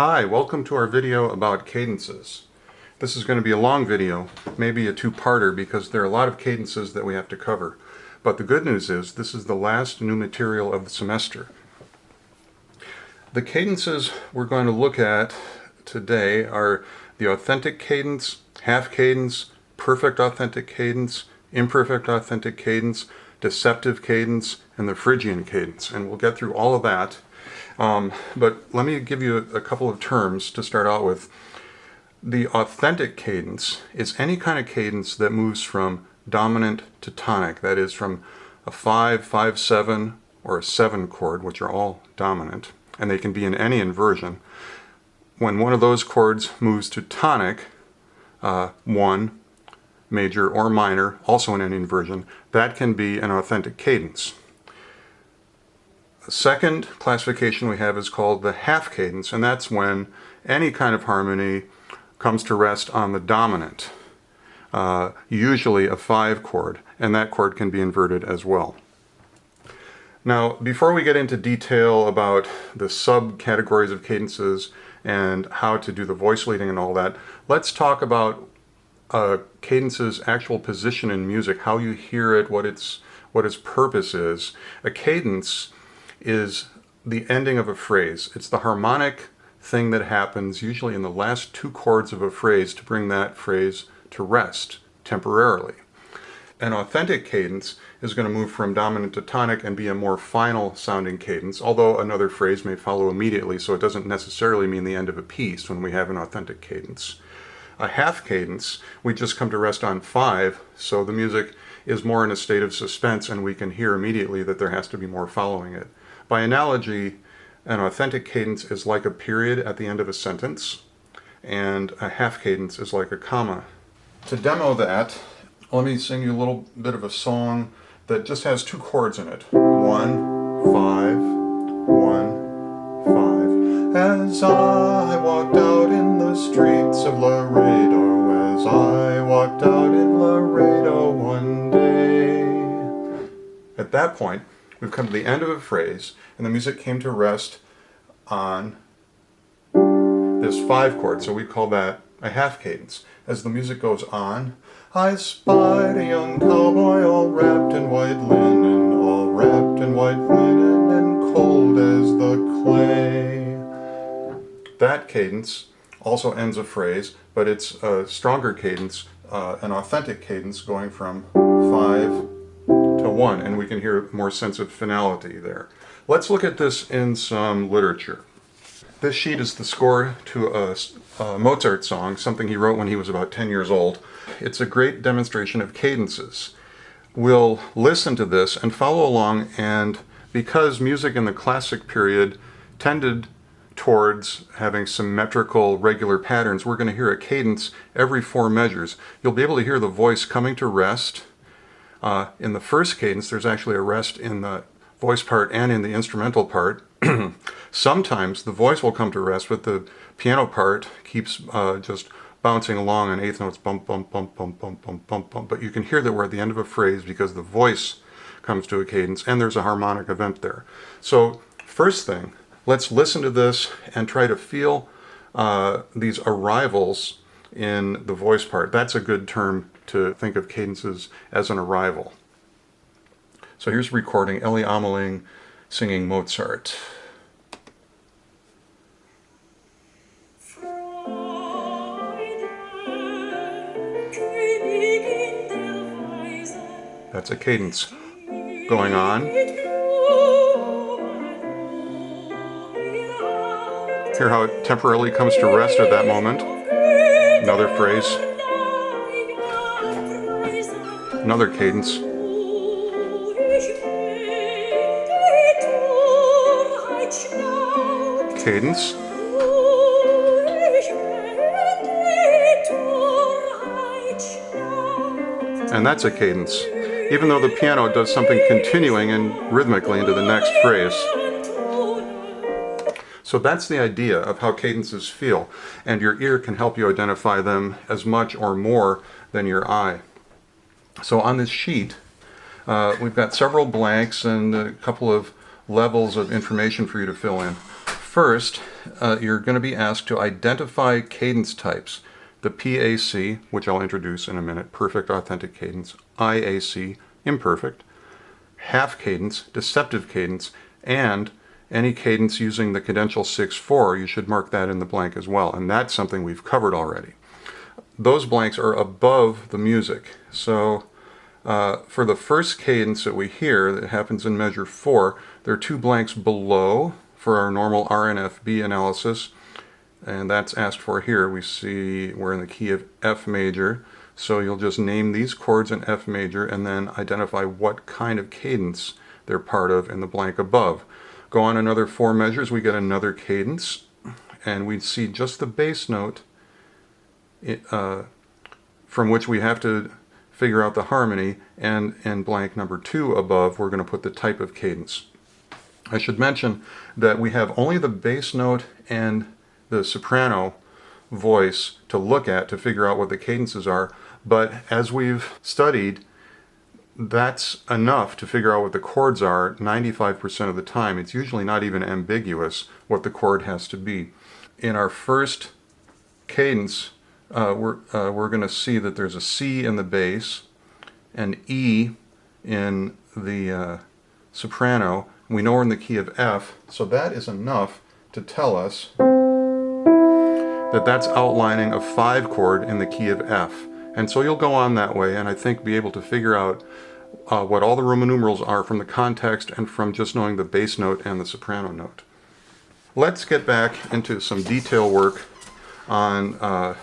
Hi, welcome to our video about cadences. This is going to be a long video, maybe a two-parter, because there are a lot of cadences that we have to cover. But the good news is this is the last new material of the semester. The cadences we're going to look at today are the authentic cadence, half cadence, perfect authentic cadence, imperfect authentic cadence, deceptive cadence, and the Phrygian cadence. And we'll get through all of that. But let me give you a couple of terms to start out with. The authentic cadence is any kind of cadence that moves from dominant to tonic, that is from a 5, 5, 7, or a 7 chord, which are all dominant, and they can be in any inversion. When one of those chords moves to tonic, 1, major or minor, also in any inversion, that can be an authentic cadence. The second classification we have is called the half cadence, and that's when any kind of harmony comes to rest on the dominant, usually a 5 chord, and that chord can be inverted as well. Now, before we get into detail about the subcategories of cadences and how to do the voice leading and all that, let's talk about cadence's actual position in music, how you hear it, what its purpose is. A cadence is the ending of a phrase. It's the harmonic thing that happens usually in the last 2 chords of a phrase to bring that phrase to rest temporarily. An authentic cadence is going to move from dominant to tonic and be a more final sounding cadence, although another phrase may follow immediately, so it doesn't necessarily mean the end of a piece when we have an authentic cadence. A half cadence, we just come to rest on 5, so the music is more in a state of suspense and we can hear immediately that there has to be more following it. By analogy, an authentic cadence is like a period at the end of a sentence, and a half cadence is like a comma. To demo that, let me sing you a little bit of a song that just has 2 chords in it. 1, 5, 1, 5. As I walked out in the streets of Laredo, as I walked out in Laredo one day. At that point, we've come to the end of a phrase, and the music came to rest on this 5 chord, so we call that a half cadence. As the music goes on, I spied a young cowboy all wrapped in white linen, all wrapped in white linen and cold as the clay. That cadence also ends a phrase, but it's a stronger cadence, an authentic cadence going from 5 to 1, and we can hear more sense of finality there. Let's look at this in some literature. This sheet is the score to a Mozart song, something he wrote when he was about 10 years old. It's a great demonstration of cadences. We'll listen to this and follow along, and because music in the classic period tended towards having symmetrical, regular patterns, we're going to hear a cadence every 4 measures. You'll be able to hear the voice coming to rest. In the first cadence, there's actually a rest in the voice part and in the instrumental part. Sometimes the voice will come to rest, but the piano part keeps just bouncing along on eighth notes, bump, bump, bump, bump, bump, bump, bump, bump. But you can hear that we're at the end of a phrase because the voice comes to a cadence and there's a harmonic event there. So first thing, let's listen to this and try to feel these arrivals in the voice part. That's a good term to think of cadences as an arrival. So here's a recording, Ellie Ameling singing Mozart. That's a cadence going on. Hear how it temporarily comes to rest at that moment. Another phrase. Another cadence. Cadence. And that's a cadence, even though the piano does something continuing and rhythmically into the next phrase. So that's the idea of how cadences feel, and your ear can help you identify them as much or more than your eye. So on this sheet, we've got several blanks and a couple of levels of information for you to fill in. First, you're going to be asked to identify cadence types. The PAC, which I'll introduce in a minute, perfect authentic cadence, IAC, imperfect, half cadence, deceptive cadence, and any cadence using the cadential 6/4, you should mark that in the blank as well, and that's something we've covered already. Those blanks are above the music. So for the first cadence that we hear that happens in measure 4, there are 2 blanks below for our normal RNFB analysis, and that's asked for here. We see we're in the key of F major, so you'll just name these chords in F major and then identify what kind of cadence they're part of in the blank above. Go on another 4 measures, we get another cadence, and we see just the bass note from which we have to figure out the harmony, and in blank number 2 above, we're going to put the type of cadence. I should mention that we have only the bass note and the soprano voice to look at to figure out what the cadences are, but as we've studied, that's enough to figure out what the chords are 95% of the time. It's usually not even ambiguous what the chord has to be. In our first cadence, we're going to see that there's a C in the bass, an E in the soprano. We know we're in the key of F, so that is enough to tell us that that's outlining a 5 chord in the key of F. And so you'll go on that way and I think be able to figure out what all the Roman numerals are from the context and from just knowing the bass note and the soprano note. Let's get back into some detail work on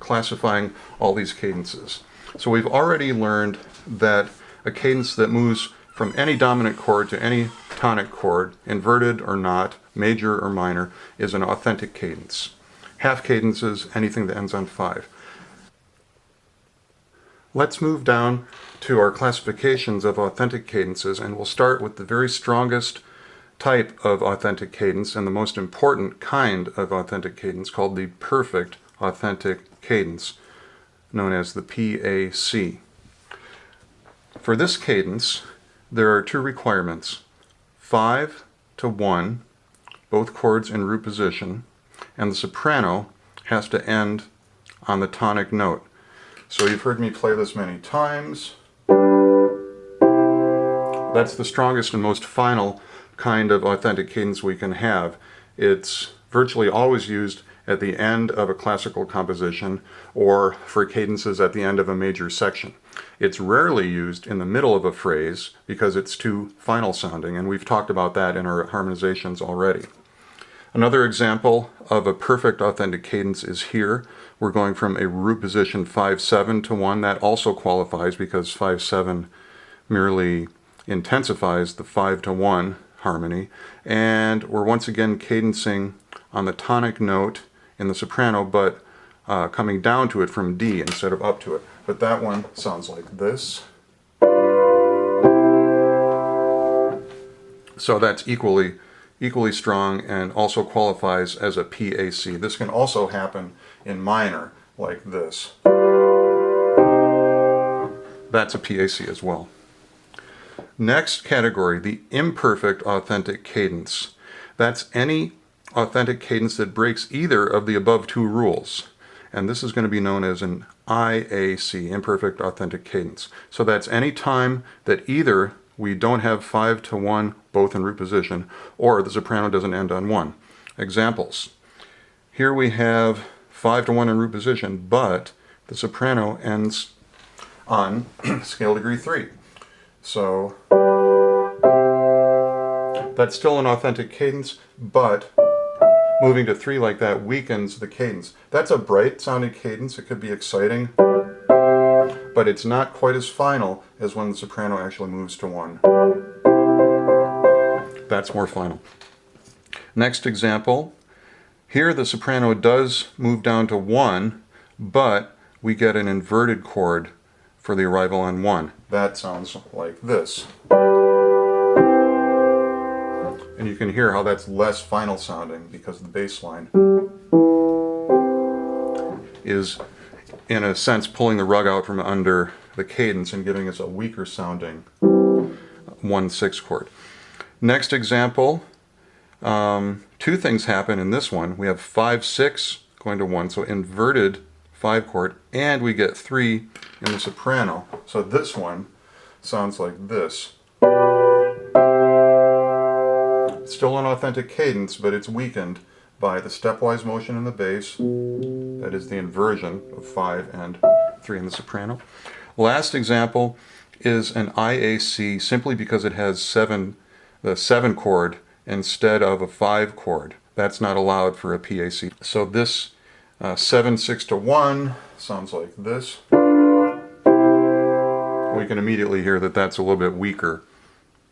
classifying all these cadences. So we've already learned that a cadence that moves from any dominant chord to any tonic chord, inverted or not, major or minor, is an authentic cadence. Half cadences, anything that ends on 5. Let's move down to our classifications of authentic cadences, and we'll start with the very strongest type of authentic cadence and the most important kind of authentic cadence, called the perfect authentic cadence, known as the PAC. For this cadence, there are 2 requirements: 5 to 1, both chords in root position, and the soprano has to end on the tonic note. So you've heard me play this many times. That's the strongest and most final kind of authentic cadence we can have. It's virtually always used at the end of a classical composition or for cadences at the end of a major section. It's rarely used in the middle of a phrase because it's too final sounding, and we've talked about that in our harmonizations already. Another example of a perfect authentic cadence is here. We're going from a root position 5/7 to 1. That also qualifies because 5/7 merely intensifies the 5 to 1 harmony. And we're once again cadencing on the tonic note in the soprano, but coming down to it from D instead of up to it. But that one sounds like this. So that's equally strong and also qualifies as a PAC. This can also happen in minor, like this. That's a PAC as well. Next category, the imperfect authentic cadence. That's any authentic cadence that breaks either of the above 2 rules. And this is going to be known as an IAC, imperfect authentic cadence. So that's any time that either we don't have 5 to 1, both in root position, or the soprano doesn't end on 1. Examples. Here we have 5 to 1 in root position, but the soprano ends on scale degree 3. So that's still an authentic cadence, but moving to 3 like that weakens the cadence. That's a bright sounding cadence. It could be exciting, but it's not quite as final as when the soprano actually moves to 1. That's more final. Next example. Here the soprano does move down to 1, but we get an inverted chord for the arrival on 1. That sounds like this. And you can hear how that's less final sounding because the bass line is, in a sense, pulling the rug out from under the cadence and giving us a weaker sounding 1/6 chord. Next example, 2 two things happen in this one. We have 5, 6 going to 1, so inverted 5 chord, and we get 3 in the soprano. So this one sounds like this. It's still an authentic cadence, but it's weakened by the stepwise motion in the bass. That is the inversion of 5 and 3 in the soprano. Last example is an IAC, simply because it has the 7 chord instead of a 5 chord. That's not allowed for a PAC. So this 7, 6 to 1 sounds like this. We can immediately hear that that's a little bit weaker